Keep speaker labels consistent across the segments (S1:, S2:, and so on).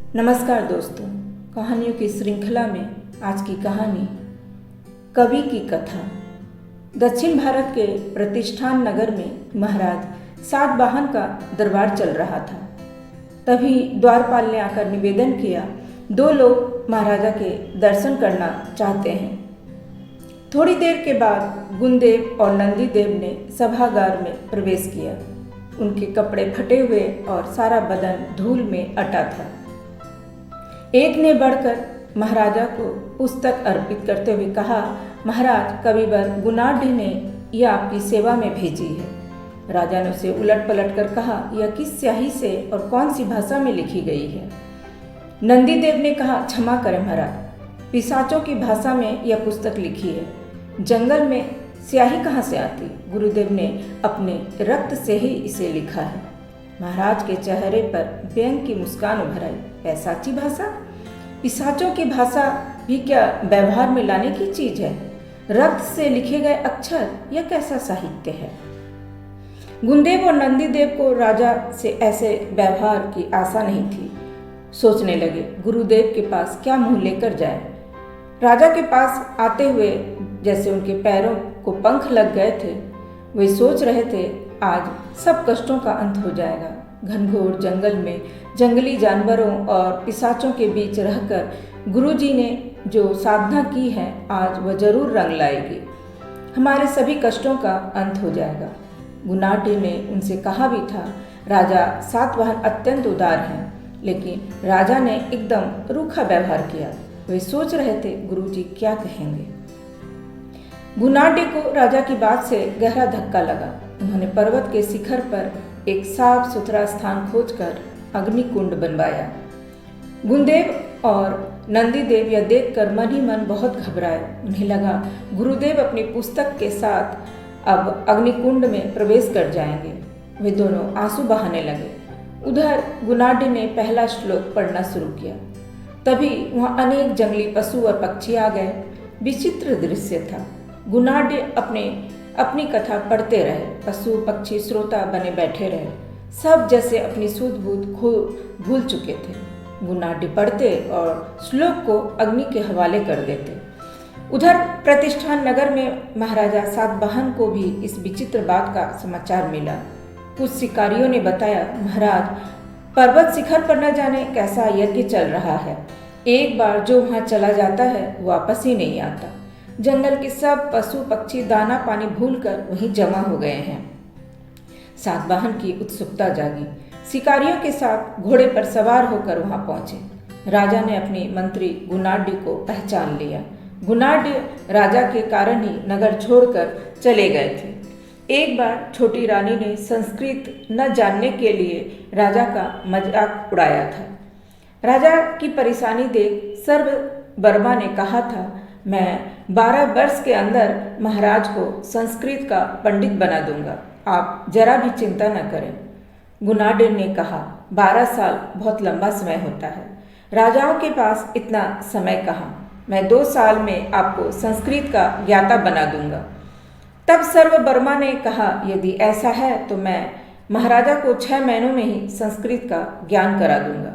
S1: नमस्कार दोस्तों, कहानियों की श्रृंखला में आज की कहानी कवि की कथा। दक्षिण भारत के प्रतिष्ठान नगर में महाराज सातवाहन का दरबार चल रहा था। तभी द्वारपाल ने आकर निवेदन किया, दो लोग महाराजा के दर्शन करना चाहते हैं। थोड़ी देर के बाद गुणदेव और नंदीदेव ने सभागार में प्रवेश किया। उनके कपड़े फटे हुए और सारा बदन धूल में अटा था। एक ने बढ़कर महाराजा को पुस्तक अर्पित करते हुए कहा, महाराज, कविवर गुणाढ़ ने यह आपकी सेवा में भेजी है। राजा ने उसे उलट पलट कर कहा, यह किस स्याही से और कौन सी भाषा में लिखी गई है? नंदीदेव ने कहा, क्षमा करें महाराज, पिशाचों की भाषा में यह पुस्तक लिखी है। जंगल में स्याही कहाँ से आती? गुरुदेव ने अपने रक्त से ही इसे लिखा है। महाराज के चेहरे पर व्यंग की मुस्कान उभर आई। पैसाची भाषा? पिशाचों की भाषा भी क्या व्यवहार में लाने की चीज है? रक्त से लिखे गए अक्षर, यह कैसा साहित्य है? गुणदेव और नंदीदेव को राजा से ऐसे व्यवहार की आशा नहीं थी। सोचने लगे, गुरुदेव के पास क्या मुंह लेकर जाए। राजा के पास आते हुए जैसे उनके पैरों को पंख लग गए थे। वे सोच रहे थे, आज सब कष्टों का अंत हो जाएगा। घनघोर जंगल में जंगली जानवरों और पिशाचों के बीच रहकर गुरुजी ने जो साधना की है, आज वह जरूर रंग लाएगी। हमारे सभी कष्टों का अंत हो जाएगा। गुणाढ़ ने उनसे कहा भी था, राजा सातवाहन अत्यंत उदार हैं, लेकिन राजा ने एकदम रूखा व्यवहार किया। वे सोच रहे थे, गुरुजी क्या कहेंगे। गुणाढ़ को राजा की बात से गहरा धक्का लगा। उन्होंने पर्वत के शिखर पर एक साफ सुथरा स्थान खोजकर अग्निकुंड बनवाया। गुणदेव और नंदीदेव यह देखकर मन ही मन बहुत घबराए। उन्हें लगा, गुरुदेव अपनी पुस्तक के साथ अब अग्निकुंड में प्रवेश कर जाएंगे। वे दोनों आंसू बहाने लगे। उधर गुणाढ़ ने पहला श्लोक पढ़ना शुरू किया। तभी वहाँ अनेक जंगली पशु और पक्षी आ गए। विचित्र दृश्य था। गुणाढ़ अपनी कथा पढ़ते रहे। पशु पक्षी श्रोता बने बैठे रहे। सब जैसे अपनी सूझ बूझ भूल चुके थे। गुणाढ़ पढ़ते और श्लोक को अग्नि के हवाले कर देते। उधर प्रतिष्ठान नगर में महाराजा सातवाहन को भी इस विचित्र बात का समाचार मिला। कुछ शिकारियों ने बताया, महाराज, पर्वत शिखर पर न जाने कैसा यज्ञ चल रहा है। एक बार जो वहाँ चला जाता है वापस ही नहीं आता। जंगल के सब पशु पक्षी दाना पानी भूलकर वहीं जमा हो गए हैं। सातवाहन की उत्सुकता जागी। शिकारियों के साथ घोड़े पर सवार होकर वहां पहुंचे। राजा ने अपने मंत्री गुणाढ़ को पहचान लिया। गुणाढ़ राजा के कारण ही नगर छोड़कर चले गए थे। एक बार छोटी रानी ने संस्कृत न जानने के लिए राजा का मजाक उड़ाया था। राजा की परेशानी देख सर्ववर्मा ने कहा था, मैं 12 वर्ष के अंदर महाराज को संस्कृत का पंडित बना दूंगा, आप जरा भी चिंता न करें। गुणाढ़ ने कहा, 12 साल बहुत लंबा समय होता है। राजाओं के पास इतना समय कहाँ। मैं 2 साल में आपको संस्कृत का ज्ञाता बना दूंगा। तब सर्ववर्मा ने कहा, यदि ऐसा है तो मैं महाराजा को 6 महीनों में ही संस्कृत का ज्ञान करा दूंगा।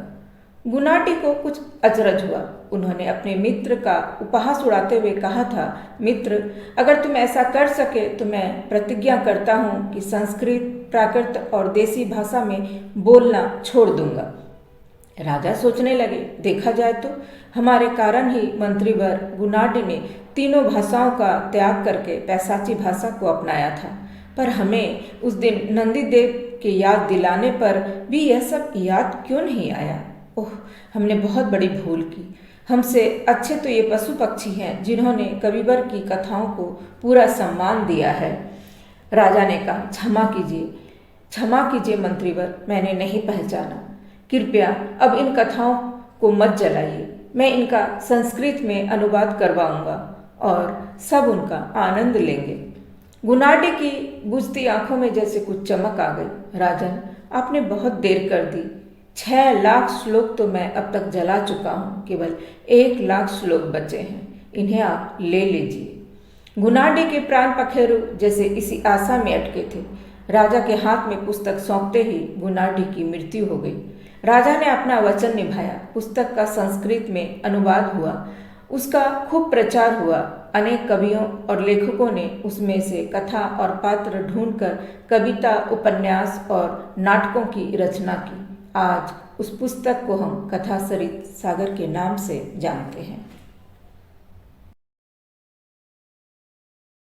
S1: गुणाढ़ को कुछ अचरज हुआ। उन्होंने अपने मित्र का उपहास उड़ाते हुए कहा था, मित्र, अगर तुम ऐसा कर सके तो मैं प्रतिज्ञा करता हूँ कि संस्कृत, प्राकृत और देसी भाषा में बोलना छोड़ दूंगा। राजा सोचने लगे, देखा जाए तो हमारे कारण ही मंत्रीवर गुणाढ़ ने तीनों भाषाओं का त्याग करके पैसाची भाषा को अपनाया था, पर हमें उस दिन नंदीदेव के याद दिलाने पर भी यह सब याद क्यों नहीं आया। ओह, हमने बहुत बड़ी भूल की। हमसे अच्छे तो ये पशु पक्षी हैं जिन्होंने कविवर की कथाओं को पूरा सम्मान दिया है। राजा ने कहा, क्षमा कीजिए मंत्रीवर, मैंने नहीं पहचाना। कृपया अब इन कथाओं को मत जलाइए। मैं इनका संस्कृत में अनुवाद करवाऊंगा और सब उनका आनंद लेंगे। गुणाढ़ की बुझती आंखों में जैसे कुछ चमक आ गई। राजन, आपने बहुत देर कर दी। 6 लाख श्लोक तो मैं अब तक जला चुका हूँ, केवल 1 लाख श्लोक बचे हैं, इन्हें आप ले लीजिए। गुणाढ़ के प्राण पखेरु जैसे इसी आशा में अटके थे। राजा के हाथ में पुस्तक सौंपते ही गुणाढ़ की मृत्यु हो गई। राजा ने अपना वचन निभाया। पुस्तक का संस्कृत में अनुवाद हुआ, उसका खूब प्रचार हुआ। अनेक कवियों और लेखकों ने उसमें से कथा और पात्र ढूंढकर कविता, उपन्यास और नाटकों की रचना की। आज उस पुस्तक को हम कथा सरित सागर के नाम से जानते हैं।